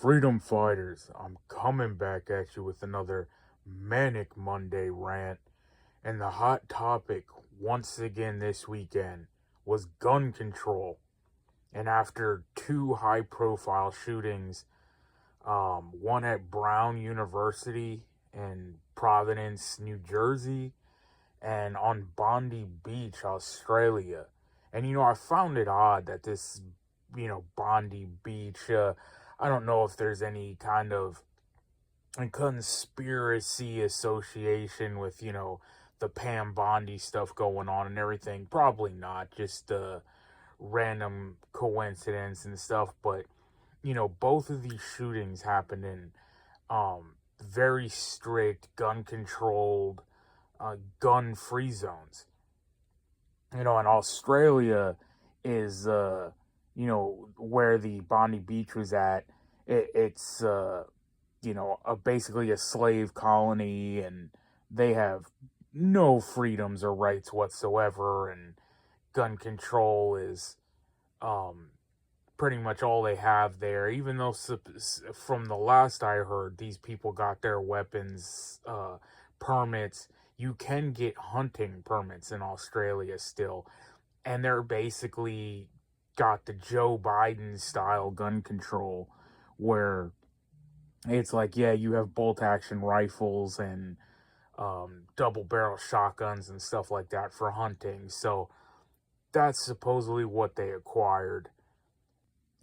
Freedom Fighters, I'm coming back at you with another Manic Monday rant. And the hot topic, once again this weekend, was gun control. And after two high profile shootings, one at Brown University in Providence, New Jersey, and on Bondi Beach, Australia. And I found it odd that this, Bondi Beach, I don't know if there's any kind of conspiracy association with, the Pam Bondi stuff going on and everything. Probably not, just random coincidence and stuff. But, both of these shootings happened in very strict, gun controlled, gun free zones. And Australia is, where the Bondi Beach was at. It's, basically a slave colony, and they have no freedoms or rights whatsoever. And gun control is pretty much all they have there. Even though, from the last I heard, these people got their weapons permits. You can get hunting permits in Australia still, and they're basically got the Joe Biden style gun control where it's like, yeah, you have bolt action rifles and double barrel shotguns and stuff like that for hunting. So that's supposedly what they acquired.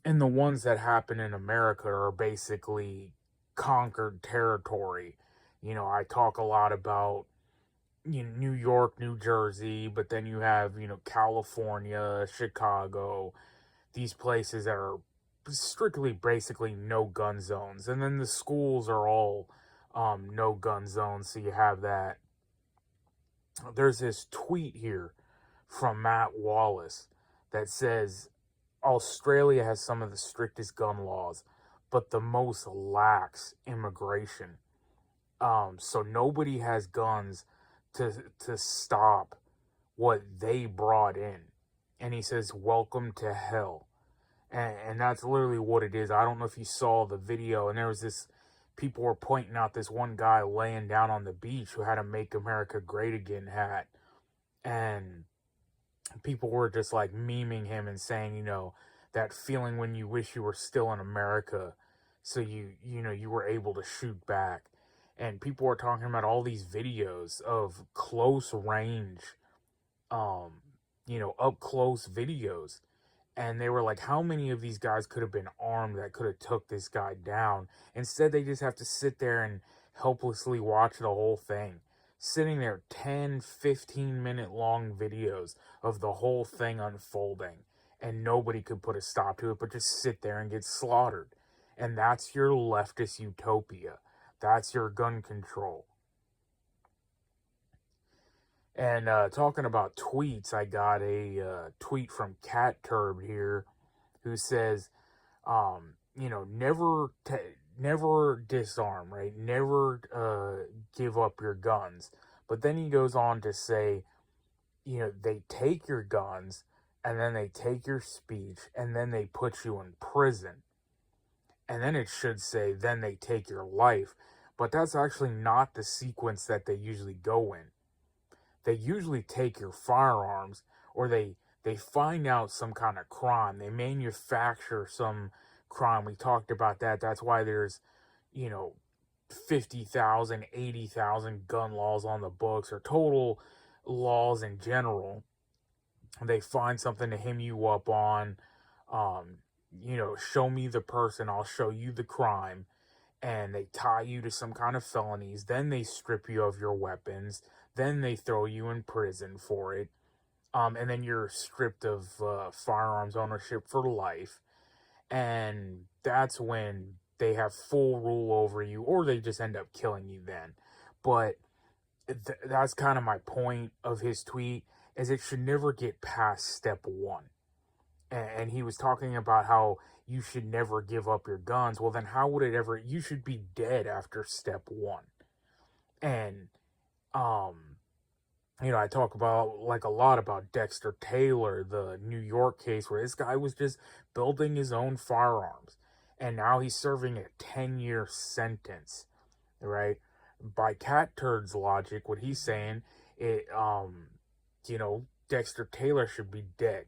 And the ones that happen in America are basically conquered territory. I talk a lot about New York, New Jersey, but then you have, California, Chicago, these places that are strictly basically no gun zones. And then the schools are all no gun zones, so you have that. There's this tweet here from Matt Wallace that says Australia has some of the strictest gun laws, but the most lax immigration. So nobody has guns to stop what they brought in. And he says, welcome to hell. And that's literally what it is. I don't know if you saw the video, and there was this, people were pointing out this one guy laying down on the beach who had a Make America Great Again hat. And people were just like memeing him and saying, that feeling when you wish you were still in America, so you were able to shoot back. And people were talking about all these videos of close range, up close videos. And they were like, how many of these guys could have been armed that could have took this guy down? Instead, they just have to sit there and helplessly watch the whole thing. Sitting there, 10, 15-minute long videos of the whole thing unfolding. And nobody could put a stop to it, but just sit there and get slaughtered. And that's your leftist utopia. That's your gun control. And talking about tweets, I got a tweet from Cat Turb here, who says, never disarm, right? Never give up your guns. But then he goes on to say, they take your guns, and then they take your speech, and then they put you in prison. And then it should say, then they take your life. But that's actually not the sequence that they usually go in. They usually take your firearms, or they find out some kind of crime. They manufacture some crime. We talked about that. That's why there's, 50,000, 80,000 gun laws on the books, or total laws in general. They find something to hem you up on. Show me the person, I'll show you the crime. And they tie you to some kind of felonies. Then they strip you of your weapons. Then they throw you in prison for it. And then you're stripped of firearms ownership for life. And that's when they have full rule over you, or they just end up killing you then. But that's kind of my point of his tweet, is it should never get past step one. And he was talking about how you should never give up your guns. Well, then how would it ever, you should be dead after step one. And, I talk about, like, a lot about Dexter Taylor, the New York case, where this guy was just building his own firearms. and now he's serving a 10-year sentence, right? By Cat Turd's logic, what he's saying, Dexter Taylor should be dead.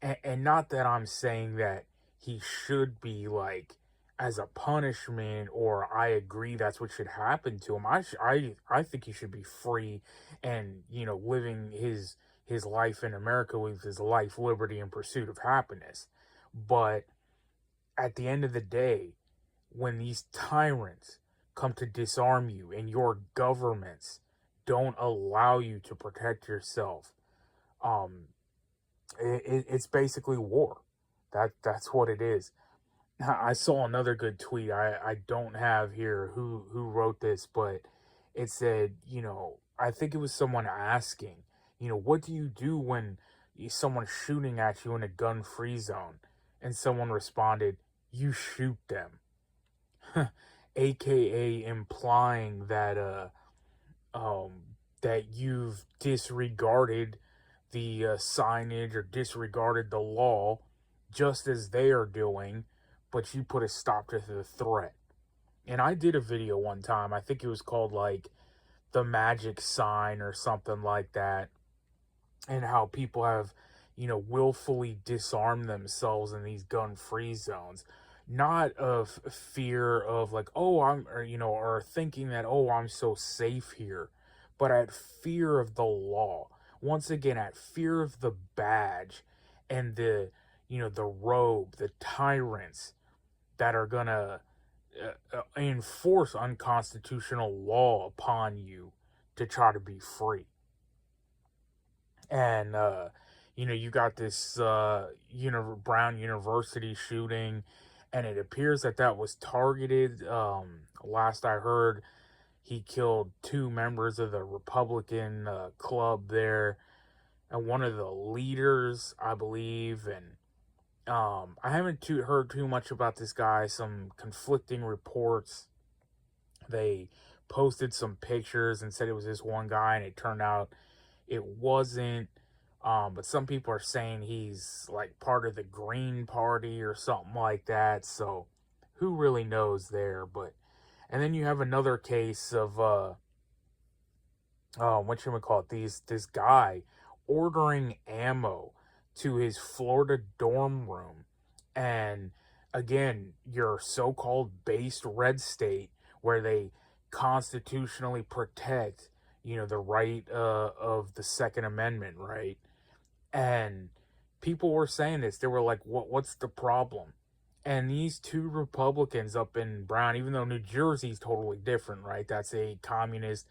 And not that I'm saying that he should be, like, as a punishment, or I agree that's what should happen to him. I think he should be free, and living his life in America with his life, liberty, and pursuit of happiness. But at the end of the day, when these tyrants come to disarm you and your governments don't allow you to protect yourself, um, it's basically war. That's what it is. I saw another good tweet. I don't have here who wrote this, but it said, I think it was someone asking, what do you do when someone's shooting at you in a gun-free zone? And someone responded, you shoot them. AKA implying um that you've disregarded the signage, or disregarded the law, just as they are doing, but you put a stop to the threat. And I did a video one time, I think it was called like the magic sign or something like that, and how people have, willfully disarmed themselves in these gun-free zones, not of fear of like, oh, or thinking that, oh, I'm so safe here, but at fear of the law. Once again, at fear of the badge and the robe, the tyrants that are gonna enforce unconstitutional law upon you to try to be free. And you got this Brown University shooting, and it appears that was targeted. Last I heard, he killed two members of the Republican club there, and one of the leaders, I believe. And I haven't heard too much about this guy. Some conflicting reports. They posted some pictures and said it was this one guy, and it turned out it wasn't. But some people are saying he's like part of the Green Party or something like that. So who really knows there? But and then you have another case of this guy ordering ammo to his Florida dorm room, and again, your so-called based red state, where they constitutionally protect, the right of the Second Amendment, right? And people were saying this. They were like, what's the problem? And these two Republicans up in Brown, even though New Jersey's totally different, right? That's a communist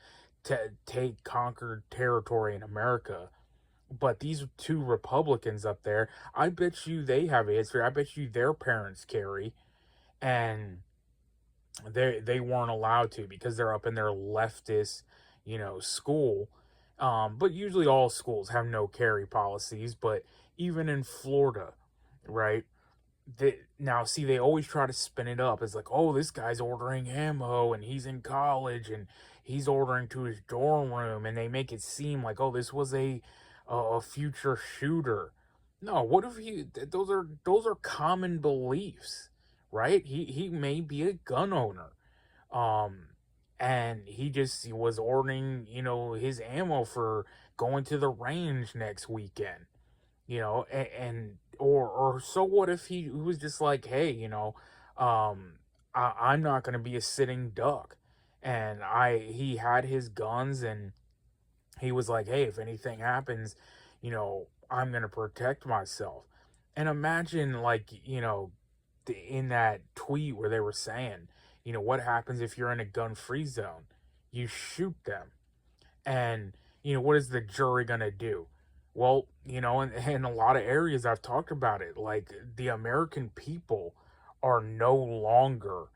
conquered territory in America. But these two Republicans up there, I bet you they have a history. I bet you their parents carry, and they weren't allowed to because they're up in their leftist, school. But usually all schools have no carry policies. But even in Florida, right? Now, see, they always try to spin it up as like, oh, this guy's ordering ammo and he's in college and he's ordering to his dorm room, and they make it seem like, oh, this was a future shooter. No, what if those are common beliefs, right? He may be a gun owner, um, and he was ordering, his ammo for going to the range next weekend, and or so what if he was just like, hey, I'm not going to be a sitting duck, and he had his guns, and he was like, hey, if anything happens, I'm going to protect myself. And imagine, like, in that tweet where they were saying, what happens if you're in a gun-free zone? You shoot them. And, what is the jury going to do? Well, in a lot of areas I've talked about it, like the American people are no longer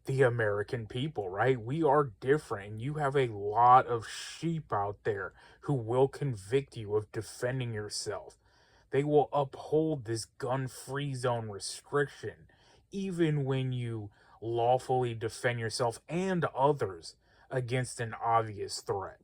the American people, right? We are different. And you have a lot of sheep out there who will convict you of defending yourself. They will uphold this gun-free zone restriction even when you lawfully defend yourself and others against an obvious threat.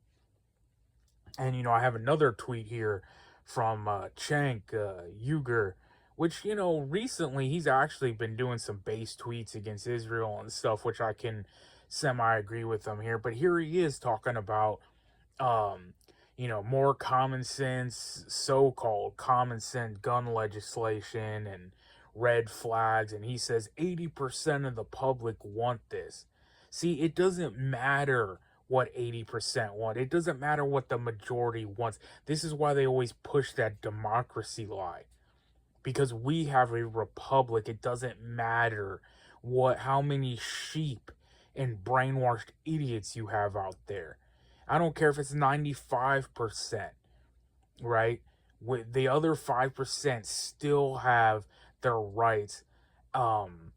And I have another tweet here from Chank Uger which, you know, recently he's actually been doing some base tweets against Israel and stuff, which I can semi agree with him here. But here he is talking about, um, more common sense, so called common sense gun legislation and red flags. And he says 80% of the public want this. See, it doesn't matter what 80% want. It doesn't matter what the majority wants. This is why they always push that democracy lie, because we have a republic. It doesn't matter how many sheep and brainwashed idiots you have out there. I don't care if it's 95%, right? With the other 5% still have their rights, um,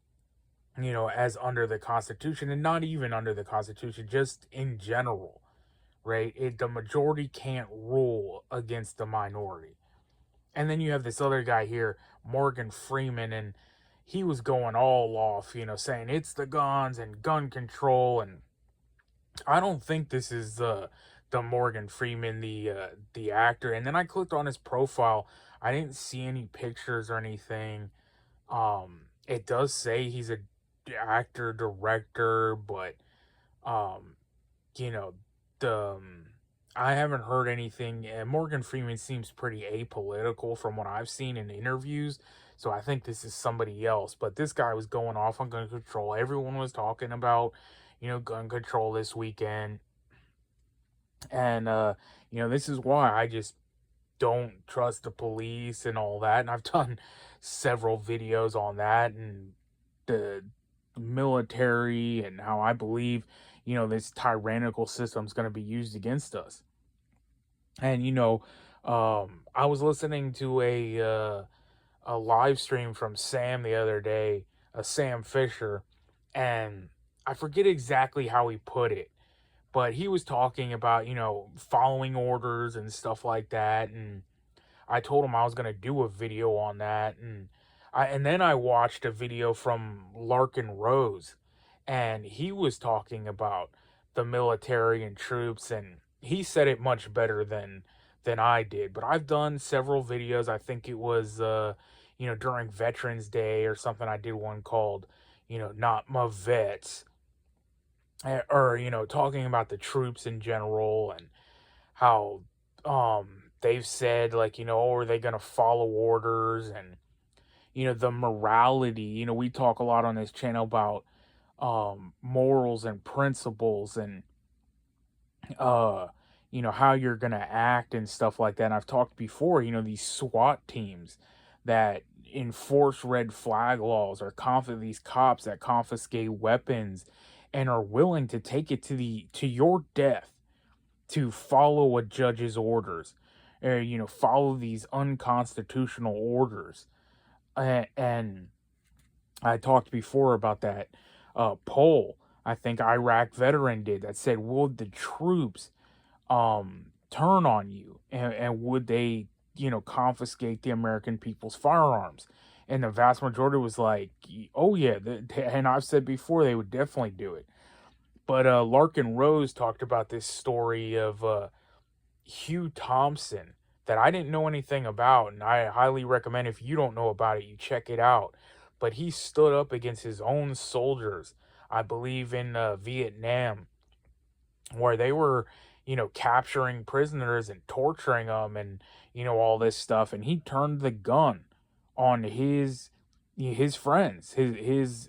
as under the Constitution, and not even under the Constitution, just in general, right? The majority can't rule against the minority. And then you have this other guy here, Morgan Freeman, and he was going all off, saying it's the guns and gun control. And I don't think this is the Morgan Freeman, the actor. And then I clicked on his profile. I didn't see any pictures or anything. It does say he's a actor, director, but um, you know, the I haven't heard anything. And Morgan Freeman seems pretty apolitical from what I've seen in interviews, so I think this is somebody else. But this guy was going off on gun control. Everyone was talking about, gun control this weekend, and this is why I just don't trust the police and all that. And I've done several videos on that and the military and how I believe, this tyrannical system is going to be used against us. And I was listening to a live stream from Sam the other day, Sam Fisher, and I forget exactly how he put it, but he was talking about, following orders and stuff like that. And I told him I was going to do a video on that. And then I watched a video from Larkin Rose, and he was talking about the military and troops, and he said it much better than I did. But I've done several videos. I think it was during Veterans Day or something. I did one called, Not My Vets, or talking about the troops in general and how they've said, like, are they going to follow orders, and the morality. We talk a lot on this channel about morals and principles, and how you're going to act and stuff like that. And I've talked before, these SWAT teams that enforce red flag laws, or these cops that confiscate weapons and are willing to take it to your death to follow a judge's orders, or follow these unconstitutional orders. And I talked before about that poll I think Iraq veteran did, that said, would the troops turn on you, and would they confiscate the American people's firearms? And the vast majority was like, oh yeah, and I've said before, they would definitely do it. But Larkin Rose talked about this story of Hugh Thompson that I didn't know anything about, and I highly recommend, if you don't know about it, you check it out. But he stood up against his own soldiers, I believe in Vietnam, where they were, capturing prisoners and torturing them, and all this stuff. And he turned the gun on his friends, his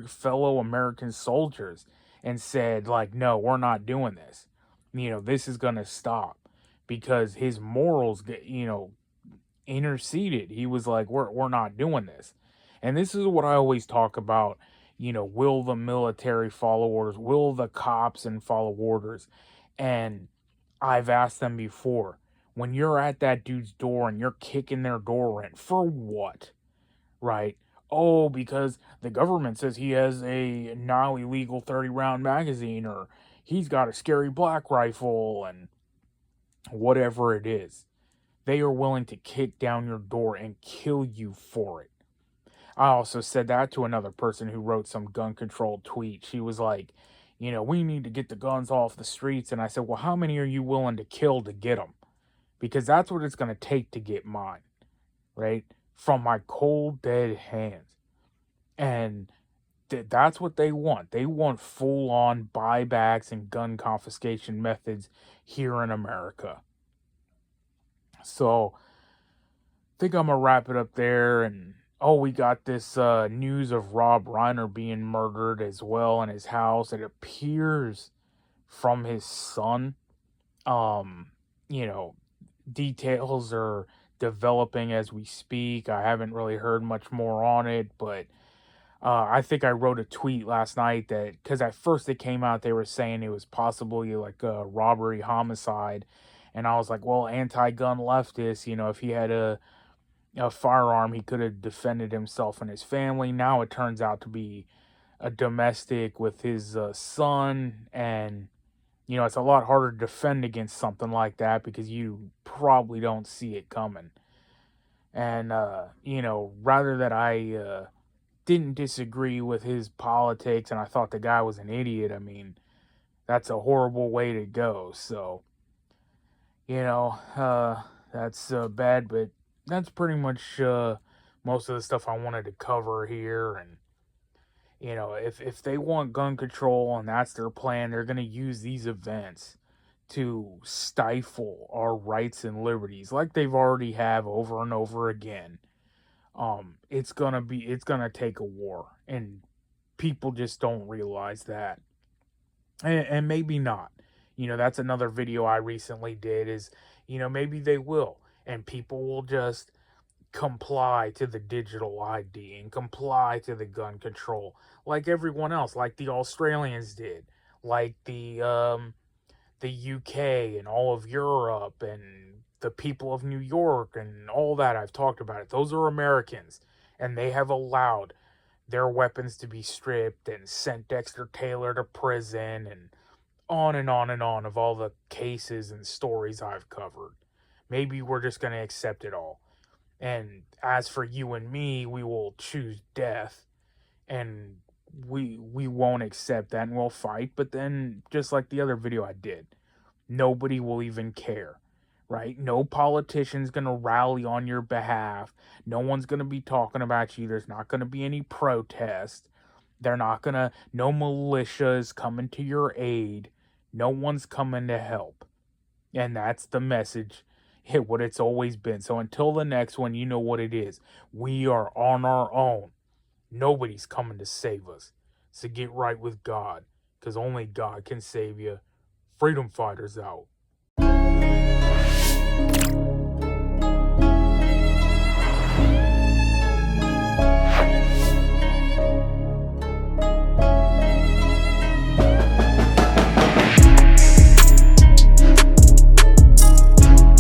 fellow American soldiers, and said, like, no, we're not doing this. This is gonna stop, because his morals get, interceded. He was like, we're not doing this. And this is what I always talk about. Will the military follow orders? Will the cops and follow orders? And I've asked them before, when you're at that dude's door and you're kicking their door in, for what? Right? Oh, because the government says he has a now illegal 30-round magazine, or he's got a scary black rifle, and whatever it is. They are willing to kick down your door and kill you for it. I also said that to another person who wrote some gun control tweet. She was like, we need to get the guns off the streets. And I said, well, how many are you willing to kill to get them? Because that's what it's going to take to get mine, right? from my cold, dead hands. And that's what they want. They want full on buybacks and gun confiscation methods here in America. So I think I'm gonna wrap it up there. And oh, we got this news of Rob Reiner being murdered as well in his house. It appears from his son. Um, you know, details are developing as we speak. I haven't really heard much more on it, but I think I wrote a tweet last night that because at first it came out they were saying it was possibly like a robbery homicide, and I was like, well, anti-gun leftist, if he had a firearm, he could have defended himself and his family. Now it turns out to be a domestic with his son, and it's a lot harder to defend against something like that because you probably don't see it coming. And rather that I didn't disagree with his politics and I thought the guy was an idiot, I mean, that's a horrible way to go. So, that's bad, but that's pretty much most of the stuff I wanted to cover here. And, if they want gun control and that's their plan, they're going to use these events to stifle our rights and liberties like they've already have over and over again. It's gonna take a war, and people just don't realize that. And maybe not. That's another video I recently did is, maybe they will, and people will just comply to the digital ID and comply to the gun control like everyone else, like the Australians did, like the UK and all of Europe and the people of New York and all that. I've talked about it. Those are Americans, and they have allowed their weapons to be stripped and sent Dexter Taylor to prison and on and on and on of all the cases and stories I've covered. Maybe we're just going to accept it all. And as for you and me, we will choose death, and we won't accept that and we'll fight. But then, just like the other video I did, nobody will even care, right? No politician's going to rally on your behalf. No one's going to be talking about you. There's not going to be any protest. They're not going to, no militias coming to your aid. No one's coming to help. And that's the message, what it's always been. So until the next one, you know what it is. We are on our own. Nobody's coming to save us. So get right with God, because only God can save you. Freedom fighters out.